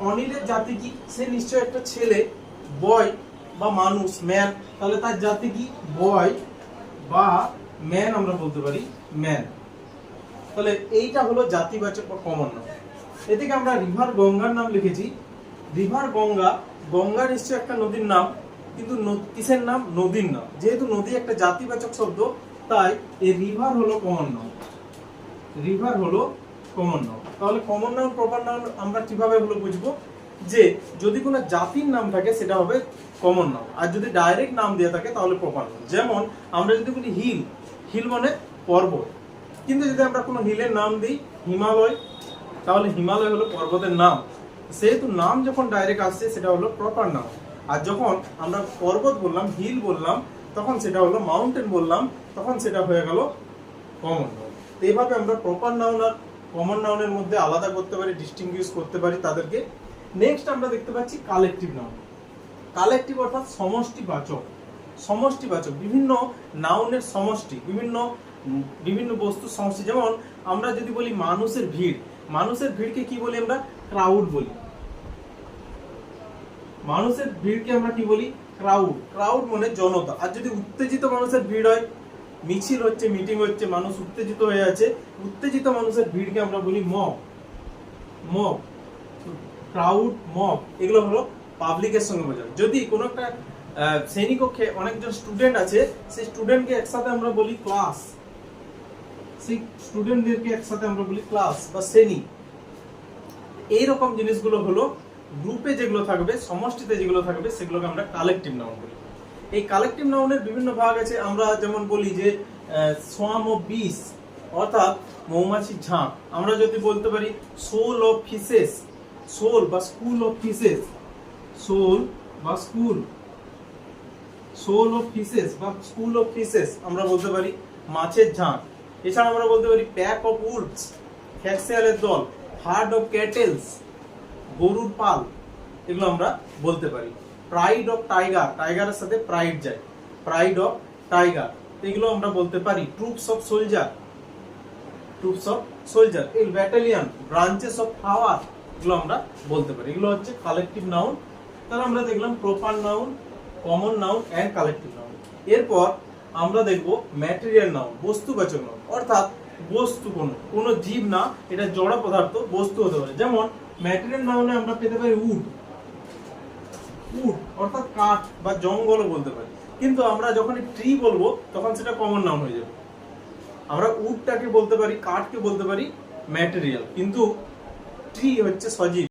অনিলের জাতি কি? সে নিশ্চয় একটা ছেলে, বয় বা মানুষ, ম্যান। তাহলে তার জাতি কি? বয় বা ম্যান, আমরা বলতে পারি ম্যান। তাহলে এইটা হলো জাতিবাচক বা কমন নাউন। এদিকে আমরা রিভার গঙ্গার নাম লিখেছি। রিভার গঙ্গা, গঙ্গা নিশ্চয় একটা নদীর নাম, কিন্তু কিসের নাম? নদীর নাম। যেহেতু নদী একটা জাতিবাচক শব্দ, তাই এই রিভার হলো কমন নাউন। রিভার হলো কমন নাউন। তাহলে কমন নাউন প্রপার নাউন আমরা কিভাবে হলো বুঝবো? যে যদি কোনো জাতির নাম থাকে সেটা হবে কমন নাউন, আর যদি ডাইরেক্ট নাম দেওয়া থাকে তাহলে প্রপার নাউন। যেমন আমরা যদি বলি হিল, হিল মানে পর্বত, কিন্তু যদি আমরা কোনো হিলের নাম দিই হিমালয়, তাহলে হিমালয় হলো পর্বতের নাম। সেহেতু নাম যখন ডাইরেক্ট আসছে সেটা হলো প্রপার নাউন। আর যখন আমরা পর্বত বললাম, হিল বললাম, তখন সেটা হলো মাউন্টেন বললাম, তখন সেটা হয়ে গেল কমন নাউন। তো এইভাবে আমরা প্রপার নাউন আর কমন নাউনের মধ্যে আলাদা করতে পারি, ডিস্টিংগুইশ করতে পারি তাদেরকে। নেক্সট আমরা দেখতে পাচ্ছি কালেকটিভ নাউন। কালেকটিভ অর্থাৎ সমষ্টিবাচক। সমষ্টিবাচক বিভিন্ন নাউনের সমষ্টি, বিভিন্ন বস্তুর সমষ্টি। যেমন আমরা যদি বলি মানুষের ভিড়, মানুষের ভিড়কে কি বলি? আমরা ক্রাউড বলি। মানুষের ভিড়কে আমরা কি বলি? ক্রাউড। ক্রাউড মানে জনতা। আর যদি উত্তেজিত মানুষের ভিড় হয়, মিছিল হচ্ছে, মিটিং হচ্ছে, মানুষ উত্তেজিত হয়ে আছে, উত্তেজিত মানুষের ভিড়কে আমরা বলি মব। মব, ক্রাউড, মব, এগুলো হলো পাবলিকের সঙ্গে বোঝায়। যদি কোনো একটা শ্রেণীকক্ষে অনেকজন স্টুডেন্ট আছে, সেই স্টুডেন্টকে একসাথে আমরা বলি ক্লাস। সেই স্টুডেন্টদেরকে একসাথে আমরা বলি ক্লাস বা শ্রেণী। এইরকম জিনিসগুলো হলো গ্রুপে যেগুলো থাকবে, সমষ্টিতে যেগুলো থাকবে, সেগুলোকে আমরা কালেকটিভ নাউন বলি। এই কালেকটিভ নাউনের বিভিন্ন ভাগ আছে। আমরা যেমন বলি যে সোয়াম অফ বিস, অর্থাৎ মৌমাছির ঝাঁক। আমরা যদি বলতে পারি সোল অফ ফিশেস, সোল বা স্কুল অফ ফিশেস, সোল বা স্কুল, সোল অফ ফিশেস বা স্কুল অফ ফিশেস আমরা বলতে পারি মাছের ঝাঁক। এছাড়া আমরা বলতে পারি প্যাক অফ উলভস, খ্যাকশিয়ালের দল, হার্ড অফ ক্যাটেলস, গরুর পাল, এগুলো আমরা বলতে পারি। প্রাইড অফ টাইগার, টাইগারের সাথে প্রাইড যায়, প্রাইড অফ টাইগার, এগুলো আমরা বলতে পারি। Troops of soldier, troops of soldier. এই ব্যাটালিয়ন, ব্রাঞ্চেস অফ ফ্লাওয়ার, এগুলো আমরা বলতে পারি। এগুলো হচ্ছে কালেকটিভ নাউন। তাহলে আমরা দেখলাম proper noun, common noun and collective noun. এরপর আমরা দেখব ম্যাটেরিয়াল নাউন, বস্তুবাচক নাউন। অর্থাৎ বস্তু কোনো জীব না, এটা জড় পদার্থ, বস্তু হতে পারে। যেমন ম্যাটেরিয়াল নাউনে আমরা পেতে পারি উড, উড অর্থাৎ কাঠ বা জঙ্গলও বলতে পারি। কিন্তু আমরা যখন ট্রি বলবো তখন সেটা কমন নাউন হয়ে যাবে। আমরা উডটাকে বলতে পারি, কাঠকে বলতে পারি ম্যাটেরিয়াল, কিন্তু ট্রি হচ্ছে সজীব।